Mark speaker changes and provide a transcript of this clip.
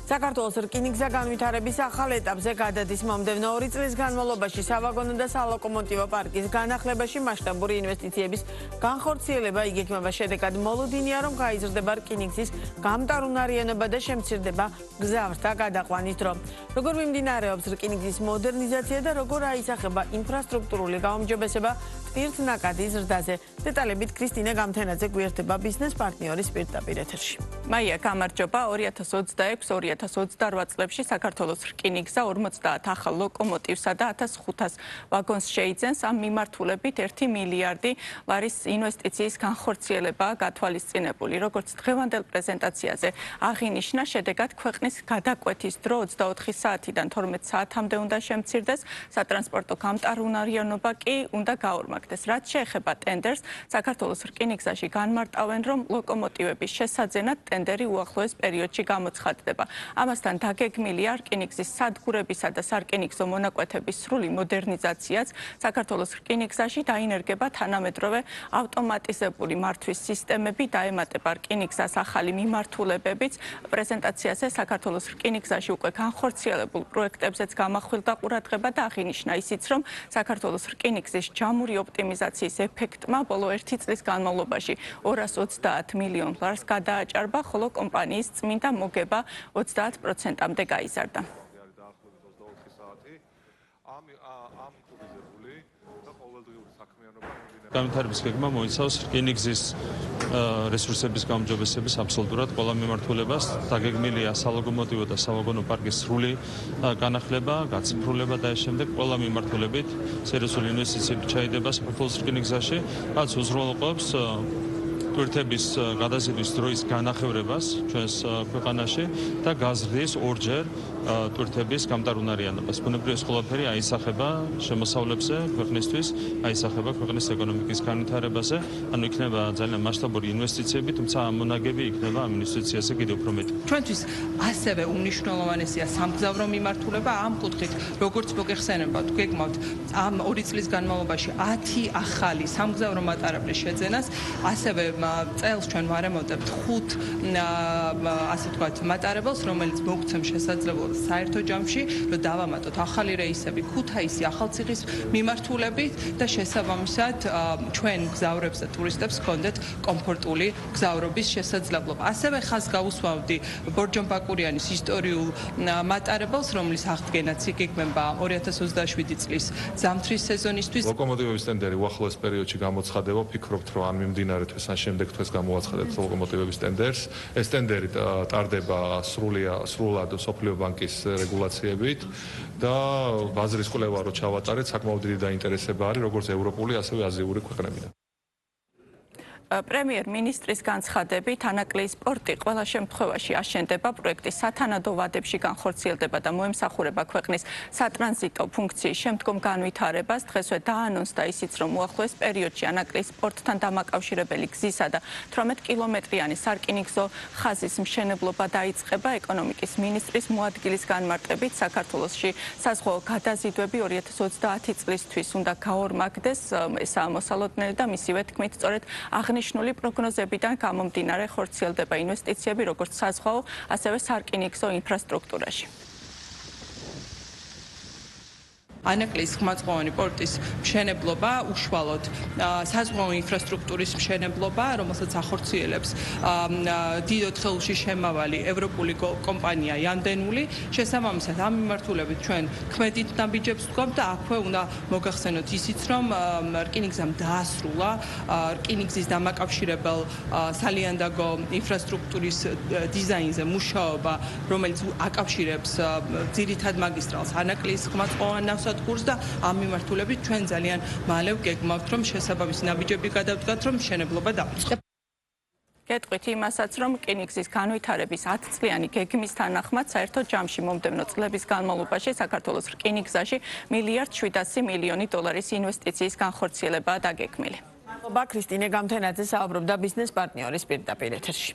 Speaker 1: საქართველოს რკინიგზა განვითარების ახალ ეტაპზე გადადის. მომდევნო 2 წლის განმავლობაში სავაგონო და სალოკომოტივო პარკის განახლებაში მასშტაბური ინვესტიციების განხორციელება იგეგმება. შედეგად მოლოდინია, რომ გაიზრდება რკინიგზის გამტარუნარიანობა და შემცირდება გზავრთა გადაყვანის დრო. როგორ მიმდინარეობს რკინიგზის მოდერნიზაცია და როგორ აისახება ინფრასტრუქტურული გაუმჯობესება ტვირთნაკადის ზრდაზე. დეტალებით ქრისტინე გამთენაძე გვერდება ბიზნეს პარტნიორის პირდაპირ ეთერში.
Speaker 2: მაია, გამარჯობა. 2026-2028 წლებში საქართველოს რკინიგზა 50 ახალ ლოკომოტივსა და 1500 ვაგონს შეიძენს. ამ მიმართულებით 1 მილიარდი ლარის ინვესტიციის განხორციელებაა გათვალისწინებული. როგორც დღევანდელ პრეზენტაციაზე აღინიშნა, შედეგად ქვეყნის გადაკვეთის დრო 24 საათიდან 12 საათამდე უნდა შემცირდეს, სატრანსპორტო გამტარუნარიანობა კი უნდა გაორმაგდეს. რაც შეეხება ტენდერს, საქართველოს რკინიგზაში განმარტავენ, რომ ლოკომოტივების შესაძენად ტენდერი უახლოეს პერიოდში გამოცხადდება. ამასთან დაგეგმილია რკინიგზის სადგურებისა და სარკინიგზო მონაკვეთების სრული მოდერნიზაციაც. საქართველოს რკინიგზაში დაინერგება თანამედროვე ავტომატიზებული მართვის სისტემები, დაემატება რკინიგზას ახალი მიმართულებებიც. პრეზენტაციაზე საქართველოს რკინიგზაში უკვე განხორციელებულ პროექტებზეც გამახვილდა ყურადღება და აღინიშნა ისიც, რომ საქართველოს რკინიგზის ჯამური ოპტიმიზაციის ეფექტმა ბოლო 1 წლის განმავლობაში 230 მილიონ ლარს გადააჭარბა, ხოლო კომპანიის წმინდა მოგება 30%-მდე გაიზარდა.
Speaker 3: განვითარების გეგმა მოიცავს რკინიგზის რესურსების გაუმჯობესების აბსოლუტურად ყველა მიმართულებას. დაგეგმილია სალოკომოტივო და სავაგონო პარკის სრული განახლება, გაციფრულება და შემდეგ ყველა მიმართულებით სერიოზული ინვესტიციები ჩაიდება საქართველოს რკინიგზაში, რაც უზრუნველყოფს ტვირთების გადაზიდვის დროის განახევრებას ჩვენს ქვეყანაში და გაზრდის ორჯერ ტვირთების გამტარუნარიანობას. ბუნებრივია, ეს ყველაფერი აისახება შემოსავლებზე, ქვეყნისთვის, აისახება ქვეყნის ეკონომიკის განვითარებაზე, ანუ იქნება ძალიან მასშტაბური ინვესტიციები, თუმცა ამ მონაგები იქნება ამ ინვესტიციაზე კიდევ უფრო მეტი.
Speaker 4: ჩვენთვის ასევე უმნიშვნელოვანესია სამგზავრო მიმართულება. ამ კუთხით, როგორც მოგეხსენებათ, გეგმავთ ამ 2 წლის განმავლობაში 10 ახალი სამგზავრო მატარებლის შეძენას, ასევე წელს ჩვენ ვარემონტებთ 5 ასე ვთქვათ მატარებელს, რომელიც მოგცემს შესაძლებლობას საერთო ჯამში, რომ დავამატოთ ახალი რეისები ქუთაისი, ახალციხის მიმართულებით და შესაბამისად ჩვენ გზავრებს და ტურისტებს ჰქონდეთ კომფორტული გზავრობის შესაძლებლობა. ასევე ხაზს გავუსვამდი ბორჯომ-ბაკურიანის ისტორიულ მატარებელს, რომლის აღდგენაც იგეგმება 2027 წლის ზამთრის სეზონისთვის.
Speaker 5: ლოკომოტივების ტენდერი უახლოეს პერიოდში გამოცხადება. ვფიქრობთ, რომ ან მიმდინარე თვის ან შემდეგ თვის გამოვაცხადებთ ლოკომოტივების ტენდერს. ეს ტენდერი ტარდება სრულად სოფლიო ბანკის რეგულაციებით და ბაზრის კვლევა რო ჩავატარეთ, საკმაოდ დიდი დაინტერესება არის როგორც ევროპული, ასევე აზიური ქვეყნებიდან.
Speaker 2: პრემიერ-მინისტრის განცხადებით, ანაკლიის პორტი ყველა შემთხვევაში აშენდება, პროექტის სათანადო ვადებში განხორციელდება და მოემსახურება ქვეყნის სატრანზიტო ფუნქციის შემდგომ განვითარებას. დღესვე დაანონსდა ისიც, რომ უახლოეს პერიოდში ანაკლიის პორტთან დამაკავშირებელი გზისა და 18 კილომეტრიანი სარკინიგზო ხაზის მშენებლობა დაიწყება. ეკონომიკის მინისტრის მოადგილის განმარტებით, საქართველოში საზღვაო გადაზიდვები 2030 წლისთვის უნდა გაორმაგდეს. ესაა მოსალოდნელი და მისივე თქმით, სწორედ აღნიშნული პროგნოზებიდან გამომდინარე ხორციელდება ინვესტიციები როგორც საზღვაო, ასევე სარკინიგზო ინფრასტრუქტურაში.
Speaker 4: ანაკლიის ხმაწყოვანი პორტის მშენებლობა უშუალოდ საზღვაო ინფრასტრუქტურის მშენებლობა, რომელსაც ახორციელებს დიდ ხელში შემავალი ევროპული კომპანია ამდენული. შესაბამისად, ამ მიმართულებით ჩვენ ქმედით ნაბიჯებს ვდგავთ და აქვე უნდა მოგახსენოთ ისიც, რომ რკინიგზამ დაასრულა რკინიგზის დამაკავშირებელ სალიანდაგო ინფრასტრუქტურის დიზაინზე მუშაობა, რომელიც აკავშირებს ძირითად მაგისტრალს ანაკლიის ხმაწყოვან ნავსადგურს და ამ მიმართულებით ჩვენ ძალიან მალე ვგეგმავთ, რომ შესაბამისი ნაბიჯები გადავდგათ, რომ მშენებლობა დავიწყოთ.
Speaker 2: გეტყვით იმასაც, რომ რკინიგზის განვითარების 10 წლიანი გეგმის თანახმად საერთო ჯამში მომდევნო წლების განმავლობაში საქართველოს რკინიგზაში 1,7 მილიონი დოლარის ინვესტიციის განხორციელებაა დაგეგმილი.
Speaker 1: ქრისტინე გამთენაძე საუბრობდა ბიზნეს პარტნიორის პირდაპირ ეთერში.